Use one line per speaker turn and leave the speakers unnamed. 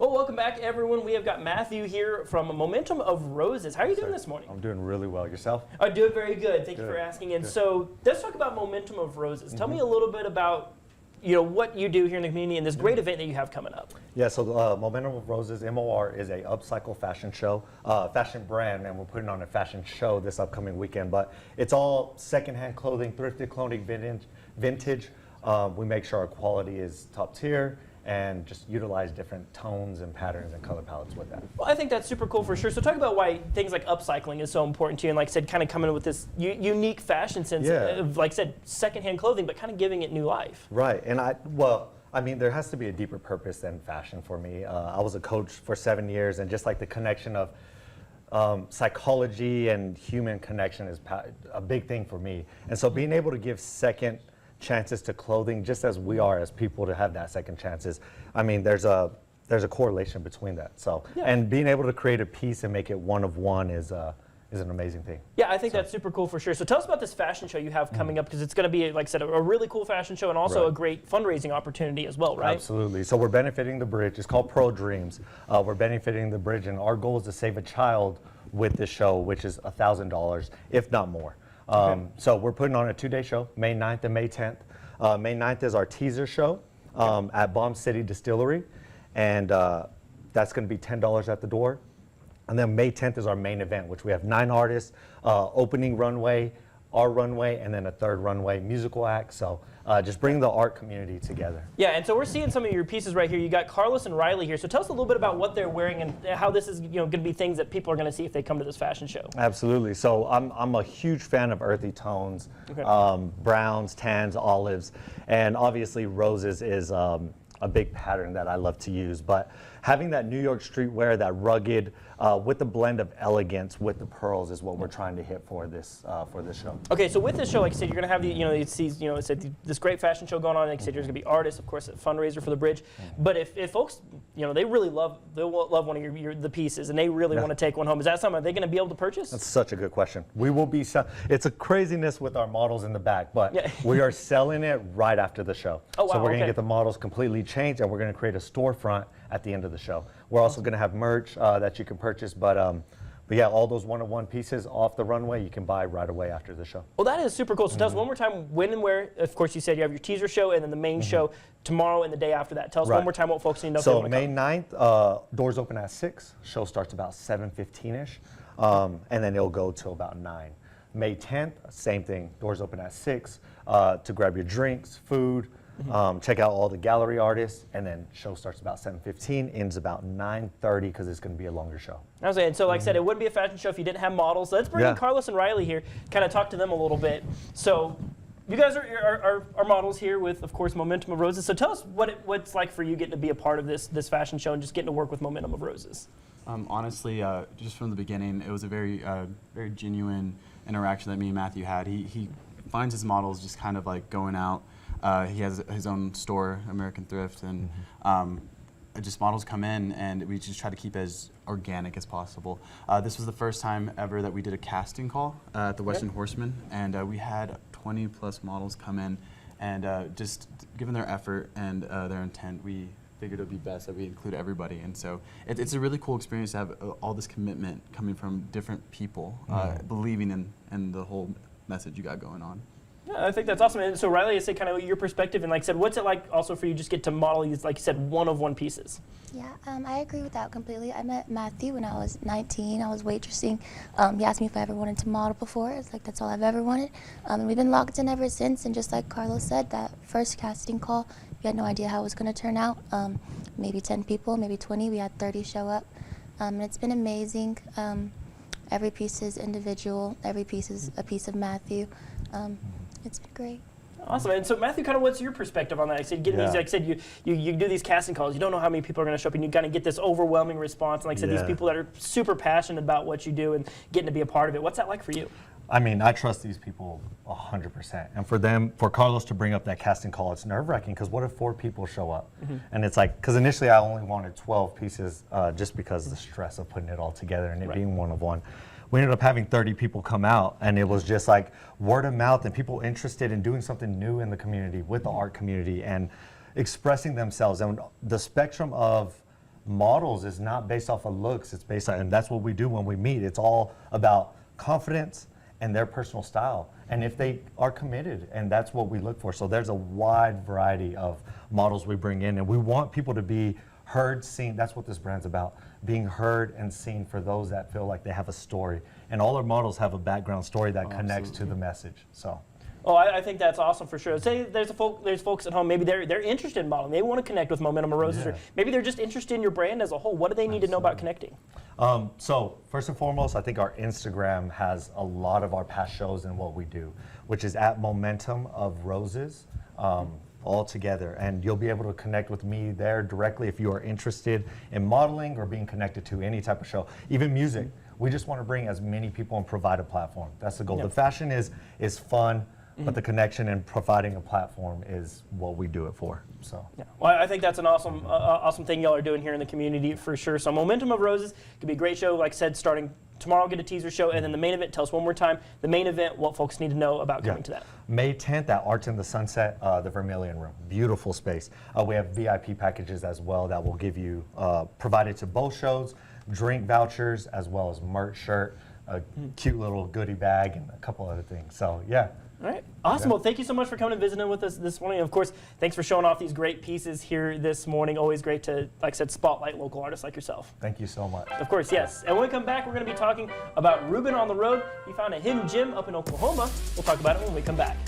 Well, welcome back, everyone. We have got Matthew here from Momentum of Roses. How are you doing this morning?
I'm doing really well. Yourself?
I'm doing very good. Thank you for asking. And so let's talk about Momentum of Roses. Tell me a little bit about what you do here in the community and this great event that you have coming up.
Yeah, so Momentum of Roses, MOR, is a upcycle fashion show, fashion brand, and we're putting on a fashion show this upcoming weekend. But it's all secondhand clothing, thrifted clothing, vintage. We make sure our quality is top tier and just utilize different tones and patterns and color palettes with that.
Well, I think that's super cool for sure. So talk about why things like upcycling is so important to you, and like I said, kind of coming with this unique fashion sense of, like I said, secondhand clothing, but kind of giving it new life.
Right, and I mean, there has to be a deeper purpose than fashion for me. I was a coach for 7 years, and just like the connection of psychology and human connection is a big thing for me. And so being able to give second chances to clothing, just as we are as people to have that second chances, I mean, there's a correlation between that. So, and being able to create a piece and make it one of one is an amazing thing.
Yeah, I think that's super cool for sure. So tell us about this fashion show you have coming up, because it's going to be, like I said, a really cool fashion show and also a great fundraising opportunity as well, right?
Absolutely. So we're benefiting the bridge. It's called Pro Dreams. We're benefiting the bridge, and our goal is to save a child with this show, which is $1,000, if not more. So we're putting on a 2-day show, May 9th and May 10th. May 9th is our teaser show at Bomb City Distillery, and that's going to be $10 at the door. And then May 10th is our main event, which we have 9 artists, opening runway, our runway, and then a third runway musical act. So just bring the art community together.
Yeah, and so we're seeing some of your pieces right here. You got Carlos and Riley here. So tell us a little bit about what they're wearing and how this is going to be things that people are going to see if they come to this fashion show.
Absolutely. So I'm a huge fan of earthy tones, browns, tans, olives, and obviously roses is a big pattern that I love to use. But having that New York streetwear, that rugged, with the blend of elegance with the pearls is what we're trying to hit for this show.
Okay, so with this show, like I said, you're going to have this great fashion show going on. Like I said, there's going to be artists, of course, a fundraiser for the bridge. But if folks, they really love one of the pieces and they really want to take one home, is that something they're going to be able to purchase?
That's such a good question. We will be it's a craziness with our models in the back, but we are selling it right after the show.
Oh, wow,
so we're going to get the models completely changed, and we're going to create a storefront at the end of the show. We're also going to have merch that you can purchase, but yeah, all those one-of-one pieces off the runway you can buy right away after the show.
Well, that is super cool. So tell us one more time when and where. Of course, you said you have your teaser show and then the main show tomorrow and the day after that. Tell us one more time what folks need to know.
So May 9th, doors open at 6. Show starts about 7:15ish, and then it'll go till about 9. May 10th, same thing. Doors open at 6 to grab your drinks, food. Check out all the gallery artists, and then show starts about 7:15, ends about 9:30 because it's going to be a longer show.
I was saying, so like I said, it wouldn't be a fashion show if you didn't have models. So let's bring in Carlos and Riley here, kind of talk to them a little bit. So you guys are models here with, of course, Momentum of Roses. So tell us what it's like for you getting to be a part of this fashion show and just getting to work with Momentum of Roses.
Honestly, just from the beginning, it was a very genuine interaction that me and Matthew had. He finds his models just kind of like going out. He has his own store, American Thrift, and just models come in, and we just try to keep it as organic as possible. This was the first time ever that we did a casting call at the Western Horseman, and we had 20+ models come in, and just given their effort and their intent, we figured it would be best that we include everybody. And so it's a really cool experience to have all this commitment coming from different people, believing in the whole message you got going on.
Yeah, I think that's awesome. And so Riley, I say kind of your perspective, and like I said, what's it like also for you just get to model these, like you said, one-of-one pieces?
Yeah, I agree with that completely. I met Matthew when I was 19. I was waitressing. He asked me if I ever wanted to model before. It's like, that's all I've ever wanted. And we've been locked in ever since. And just like Carlos said, that first casting call, we had no idea how it was going to turn out. Maybe 10 people, maybe 20. We had 30 show up. And it's been amazing. Every piece is individual. Every piece is a piece of Matthew. It's been great.
Awesome. And so Matthew, kind of what's your perspective on that? I said, getting these, like I said, you do these casting calls. You don't know how many people are going to show up, and you kind of get this overwhelming response. And like I said, these people that are super passionate about what you do and getting to be a part of it. What's that like for you?
I mean, I trust these people 100%. And for Carlos to bring up that casting call, it's nerve-wracking because what if 4 people show up? And it's like, because initially I only wanted 12 pieces just because of the stress of putting it all together and it being one-of-one. We ended up having 30 people come out, and it was just like word of mouth and people interested in doing something new in the community with the art community and expressing themselves. And the spectrum of models is not based off of looks. It's based on, and that's what we do when we meet. It's all about confidence and their personal style. And if they are committed, and that's what we look for. So there's a wide variety of models we bring in, and we want people to be heard, seen. That's what this brand's about, being heard and seen for those that feel like they have a story. And all our models have a background story that connects to the message. So.
Oh, I think that's awesome for sure. Say there's folks at home, maybe they're interested in modeling. They want to connect with Momentum of Roses,
Yeah.
or maybe they're just interested in your brand as a whole. What do they need to know about connecting?
So first and foremost, I think our Instagram has a lot of our past shows and what we do, which is at Momentum of Roses, all together. And you'll be able to connect with me there directly if you are interested in modeling or being connected to any type of show, even music. We just want to bring as many people and provide a platform. That's the goal.
Yep.
The fashion is fun, but the connection and providing a platform is what we do it for. So.
Yeah. Well, I think that's an awesome thing y'all are doing here in the community for sure. So Momentum of Roses could be a great show. Like I said, starting tomorrow, get a teaser show, and then the main event. Tell us one more time the main event, what folks need to know about coming to that.
May 10th at Arts in the Sunset, the Vermilion Room. Beautiful space. We have VIP packages as well that will give you, provided to both shows, drink vouchers, as well as merch shirt, a cute little goodie bag, and a couple other things. So, yeah.
All right. Awesome. Well, thank you so much for coming and visiting with us this morning. Of course, thanks for showing off these great pieces here this morning. Always great to, like I said, spotlight local artists like yourself.
Thank you so much.
Of course, yes. And when we come back, we're going to be talking about Ruben on the Road. He found a hidden gem up in Oklahoma. We'll talk about it when we come back.